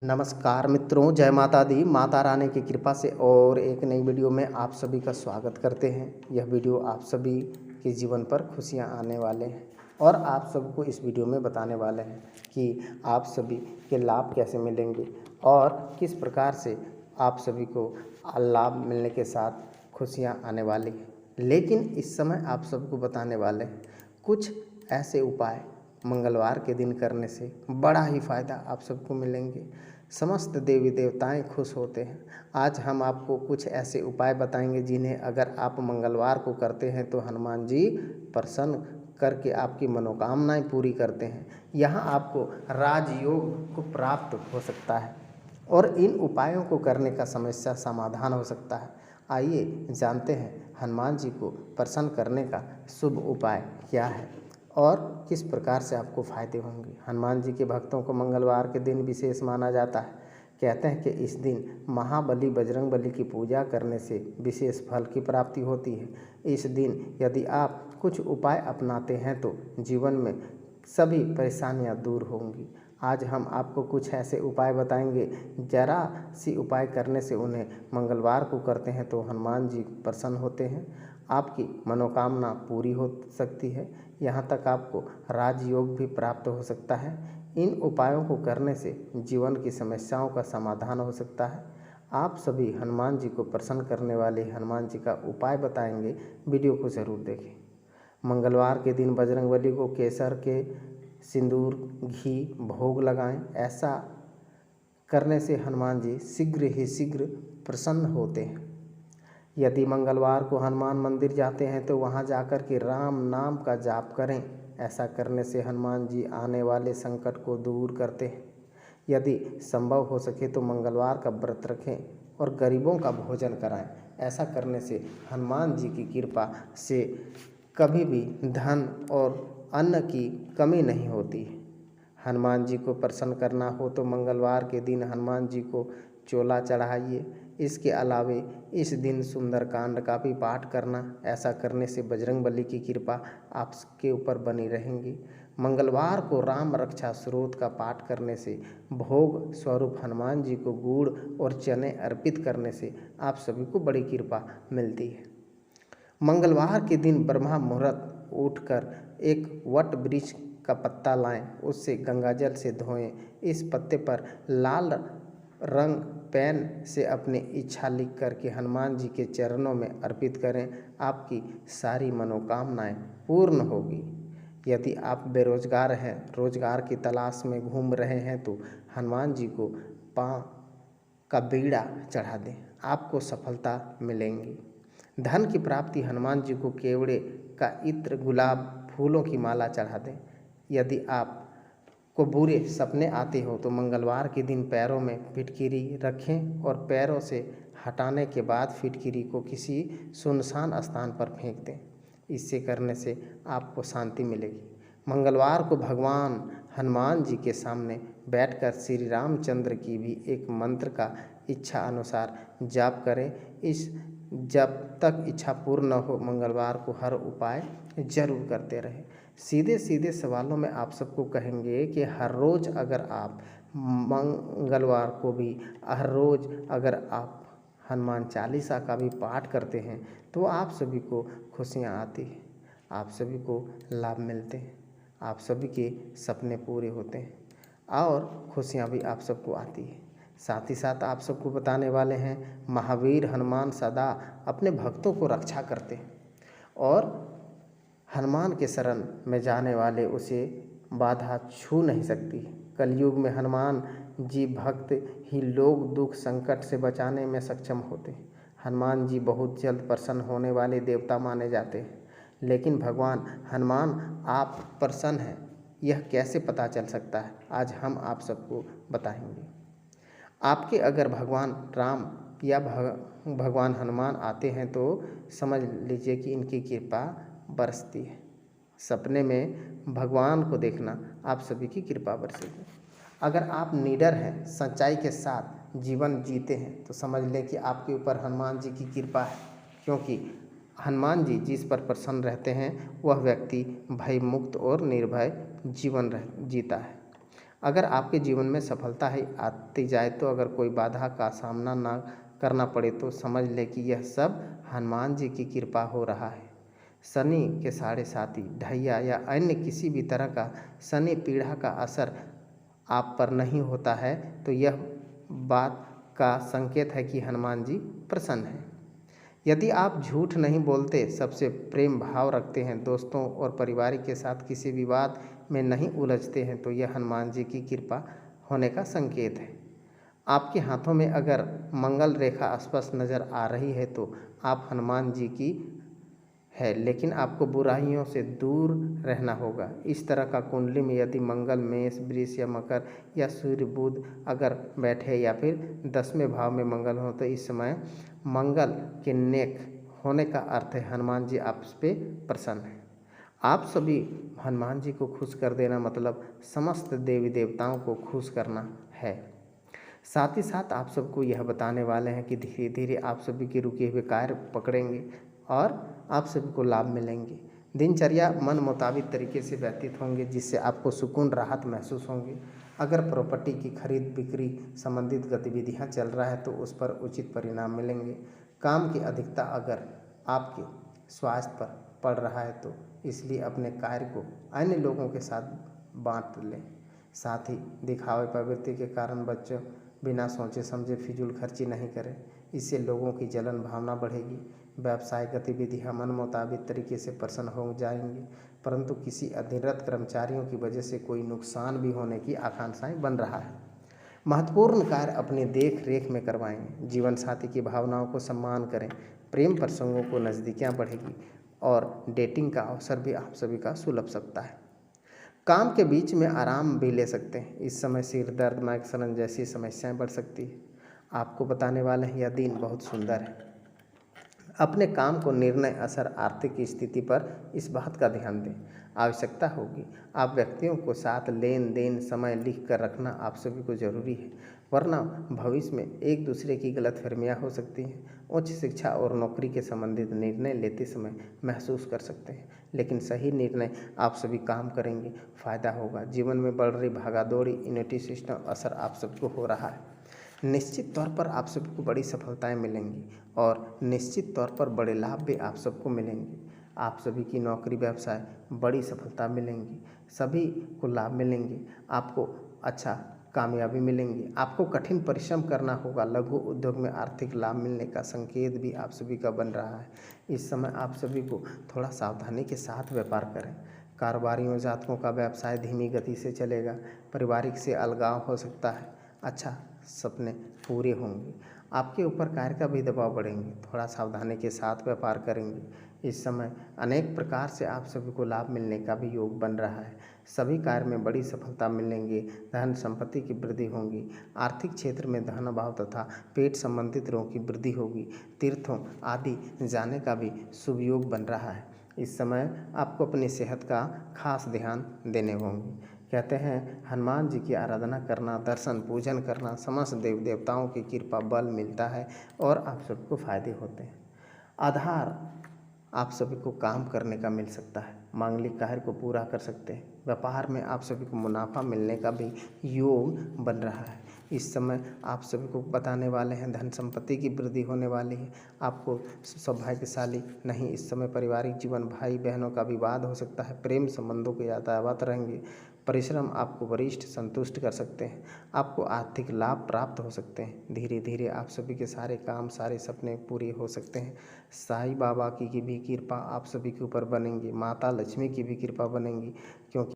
नमस्कार मित्रों, जय माता दी। माता रानी की कृपा से और एक नई वीडियो में आप सभी का स्वागत करते हैं। यह वीडियो आप सभी के जीवन पर खुशियां आने वाले हैं और आप सबको इस वीडियो में बताने वाले हैं कि आप सभी के लाभ कैसे मिलेंगे और किस प्रकार से आप सभी को लाभ मिलने के साथ खुशियां आने वाली हैं। लेकिन इस समय आप सबको बताने वाले हैं कुछ ऐसे उपाय मंगलवार के दिन करने से बड़ा ही फ़ायदा आप सबको मिलेंगे। समस्त देवी देवताएं खुश होते हैं। आज हम आपको कुछ ऐसे उपाय बताएंगे जिन्हें अगर आप मंगलवार को करते हैं तो हनुमान जी प्रसन्न करके आपकी मनोकामनाएं पूरी करते हैं। यहाँ आपको राजयोग को प्राप्त हो सकता है और इन उपायों को करने का समस्या समाधान हो सकता है। आइए जानते हैं हनुमान जी को प्रसन्न करने का शुभ उपाय क्या है और किस प्रकार से आपको फ़ायदे होंगे। हनुमान जी के भक्तों को मंगलवार के दिन विशेष माना जाता है। कहते हैं कि इस दिन महाबली बजरंगबली की पूजा करने से विशेष फल की प्राप्ति होती है। इस दिन यदि आप कुछ उपाय अपनाते हैं तो जीवन में सभी परेशानियां दूर होंगी। आज हम आपको कुछ ऐसे उपाय बताएंगे, जरा सी उपाय करने से उन्हें मंगलवार को करते हैं तो हनुमान जी प्रसन्न होते हैं, आपकी मनोकामना पूरी हो सकती है। यहाँ तक आपको राजयोग भी प्राप्त हो सकता है। इन उपायों को करने से जीवन की समस्याओं का समाधान हो सकता है। आप सभी हनुमान जी को प्रसन्न करने वाले हनुमान जी का उपाय बताएंगे, वीडियो को ज़रूर देखें। मंगलवार के दिन बजरंगबली को केसर के सिंदूर घी भोग लगाएं। ऐसा करने से हनुमान जी शीघ्र ही शीघ्र प्रसन्न होते हैं। यदि मंगलवार को हनुमान मंदिर जाते हैं तो वहां जाकर के राम नाम का जाप करें। ऐसा करने से हनुमान जी आने वाले संकट को दूर करते हैं। यदि संभव हो सके तो मंगलवार का व्रत रखें और गरीबों का भोजन कराएं। ऐसा करने से हनुमान जी की कृपा से कभी भी धन और अन्न की कमी नहीं होती है। हनुमान जी को प्रसन्न करना हो तो मंगलवार के दिन हनुमान जी को चोला चढ़ाइए। इसके अलावे इस दिन सुंदरकांड का भी पाठ करना। ऐसा करने से बजरंगबली की कृपा आपके ऊपर बनी रहेंगी। मंगलवार को राम रक्षा स्तोत्र का पाठ करने से भोग स्वरूप हनुमान जी को गुड़ और चने अर्पित करने से आप सभी को बड़ी कृपा मिलती है। मंगलवार के दिन ब्रह्म मुहूर्त उठकर एक वट वृक्ष का पत्ता लाएं, उससे गंगाजल से धोएं। इस पत्ते पर लाल रंग पेन से अपनी इच्छा लिख करके हनुमान जी के चरणों में अर्पित करें। आपकी सारी मनोकामनाएं पूर्ण होगी। यदि आप बेरोजगार हैं, रोजगार की तलाश में घूम रहे हैं तो हनुमान जी को पाँव का बीड़ा चढ़ा दें, आपको सफलता मिलेंगी। धन की प्राप्ति हनुमान जी को केवड़े का इत्र गुलाब फूलों की माला चढ़ा दें। यदि आप को बुरे सपने आते हो तो मंगलवार के दिन पैरों में फिटकिरी रखें और पैरों से हटाने के बाद फिटकिरी को किसी सुनसान स्थान पर फेंक दें। इससे करने से आपको शांति मिलेगी। मंगलवार को भगवान हनुमान जी के सामने बैठकर श्री रामचंद्र की भी एक मंत्र का इच्छा अनुसार जाप करें। इस जब तक इच्छा पूर्ण न हो मंगलवार को हर उपाय जरूर करते रहें। सीधे सीधे सवालों में आप सबको कहेंगे कि हर रोज़ अगर आप मंगलवार को भी हर रोज़ अगर आप हनुमान चालीसा का भी पाठ करते हैं तो आप सभी को खुशियाँ आती हैं, आप सभी को लाभ मिलते हैं, आप सभी के सपने पूरे होते हैं और खुशियाँ भी आप सबको आती हैं। साथ ही साथ आप सबको बताने वाले हैं महावीर हनुमान सदा अपने भक्तों को रक्षा करते हैं और हनुमान के शरण में जाने वाले उसे बाधा छू नहीं सकती। कलयुग में हनुमान जी भक्त ही लोग दुख संकट से बचाने में सक्षम होते हैं। हनुमान जी बहुत जल्द प्रसन्न होने वाले देवता माने जाते हैं। लेकिन भगवान हनुमान आप प्रसन्न हैं, यह कैसे पता चल सकता है, आज हम आप सबको बताएंगे। आपके अगर भगवान राम या भगवान हनुमान आते हैं तो समझ लीजिए कि इनकी कृपा बरसती है। सपने में भगवान को देखना आप सभी की कृपा बरसेगी। अगर आप निडर हैं, सच्चाई के साथ जीवन जीते हैं तो समझ लें कि आपके ऊपर हनुमान जी की कृपा है, क्योंकि हनुमान जी जिस पर प्रसन्न रहते हैं वह व्यक्ति भय मुक्त और निर्भय जीवन जीता है। अगर आपके जीवन में सफलता ही आती जाए तो अगर कोई बाधा का सामना ना करना पड़े तो समझ ले कि यह सब हनुमान जी की कृपा हो रहा है। शनि के साढ़े साथी, ढैया या अन्य किसी भी तरह का शनि पीड़ा का असर आप पर नहीं होता है तो यह बात का संकेत है कि हनुमान जी प्रसन्न हैं। यदि आप झूठ नहीं बोलते, सबसे प्रेम भाव रखते हैं, दोस्तों और परिवार के साथ किसी विवाद में नहीं उलझते हैं तो यह हनुमान जी की कृपा होने का संकेत है। आपके हाथों में अगर मंगल रेखा स्पष्ट नज़र आ रही है तो आप हनुमान जी की है, लेकिन आपको बुराइयों से दूर रहना होगा। इस तरह का कुंडली में यदि मंगल मेष, वृष या मकर या सूर्य बुध अगर बैठे या फिर 10वें भाव में मंगल हो तो इस समय मंगल के नेक होने का अर्थ है हनुमान जी आप पे प्रसन्न हैं। आप सभी हनुमान जी को खुश कर देना मतलब समस्त देवी देवताओं को खुश करना है। साथ ही साथ आप सबको यह बताने वाले हैं कि धीरे धीरे आप सभी के रुके हुए कार्य पकड़ेंगे और आप सभी को लाभ मिलेंगे। दिनचर्या मन मुताबिक तरीके से व्यतीत होंगे जिससे आपको सुकून राहत महसूस होंगे। अगर प्रॉपर्टी की खरीद बिक्री संबंधित गतिविधियां चल रहा है तो उस पर उचित परिणाम मिलेंगे। काम की अधिकता अगर आपके स्वास्थ्य पर पड़ रहा है तो इसलिए अपने कार्य को अन्य लोगों के साथ बांट लें। साथ ही दिखावे प्रवृत्ति के कारण बच्चों बिना सोचे समझे फिजूल खर्ची नहीं करें, इससे लोगों की जलन भावना बढ़ेगी। व्यावसायिक गतिविधियां मन मुताबिक तरीके से प्रसन्न हो जाएंगी, परंतु किसी अधीनस्थ कर्मचारियों की वजह से कोई नुकसान भी होने की आशंकाएं बन रहा है। महत्वपूर्ण कार्य अपनी देख रेख में करवाएं। जीवन साथी की भावनाओं को सम्मान करें। प्रेम प्रसंगों को नज़दीकियाँ बढ़ेगी और डेटिंग का अवसर भी आप सभी का सुलभ सकता है। काम के बीच में आराम भी ले सकते हैं। इस समय सिर दर्द, माइग्रेन जैसी समस्याएं बढ़ सकती है। आपको बताने वाले हैं यह दिन बहुत सुंदर है। अपने काम को निर्णय असर आर्थिक स्थिति पर इस बात का ध्यान दें। आवश्यकता होगी आप व्यक्तियों को साथ लेन देन समय लिख कर रखना आप सभी को जरूरी है, वरना भविष्य में एक दूसरे की गलतफहमियां हो सकती हैं। उच्च शिक्षा और नौकरी के संबंधित निर्णय लेते समय महसूस कर सकते हैं, लेकिन सही निर्णय आप सभी काम करेंगे, फायदा होगा। जीवन में बढ़ रही भागादौड़ी इम्यूनिटी सिस्टम असर आप सबको हो रहा है। निश्चित तौर पर आप सभी को बड़ी सफलताएं मिलेंगी और निश्चित तौर पर बड़े लाभ भी आप सबको मिलेंगे। आप सभी की नौकरी व्यवसाय बड़ी सफलता मिलेंगी, सभी को लाभ मिलेंगे, आपको अच्छा कामयाबी मिलेंगी। आपको कठिन परिश्रम करना होगा। लघु उद्योग में आर्थिक लाभ मिलने का संकेत भी आप सभी का बन रहा है। इस समय आप सभी को थोड़ा सावधानी के साथ व्यापार करें। कारोबारियों जातकों का व्यवसाय धीमी गति से चलेगा। पारिवारिक से अलगाव हो सकता है। अच्छा सपने पूरे होंगे। आपके ऊपर कार्य का भी दबाव बढ़ेंगे। थोड़ा सावधानी के साथ व्यापार करेंगे। इस समय अनेक प्रकार से आप सभी को लाभ मिलने का भी योग बन रहा है। सभी कार्य में बड़ी सफलता मिलेंगे। धन संपत्ति की वृद्धि होगी। आर्थिक क्षेत्र में धन अभाव तथा पेट संबंधित रोगों की वृद्धि होगी। तीर्थों आदि जाने का भी शुभ योग बन रहा है। इस समय आपको अपनी सेहत का खास ध्यान देने होंगे। कहते हैं हनुमान जी की आराधना करना, दर्शन पूजन करना, समस्त देव देवताओं की कृपा बल मिलता है और आप सबको फायदे होते हैं। आधार आप सभी को काम करने का मिल सकता है। मांगलिक कार्य को पूरा कर सकते हैं। व्यापार में आप सभी को मुनाफा मिलने का भी योग बन रहा है। इस समय आप सभी को बताने वाले हैं धन संपत्ति की वृद्धि होने वाली है। आपको सौभाग्यशाली नहीं, इस समय पारिवारिक जीवन, भाई बहनों का विवाद हो सकता है। प्रेम संबंधों के यातायात रहेंगे। परिश्रम आपको वरिष्ठ संतुष्ट कर सकते हैं। आपको आर्थिक लाभ प्राप्त हो सकते हैं। धीरे धीरे आप सभी के सारे काम, सारे सपने पूरे हो सकते हैं। साईं बाबा की भी कृपा आप सभी के ऊपर बनेंगी। माता लक्ष्मी की भी कृपा बनेंगी, क्योंकि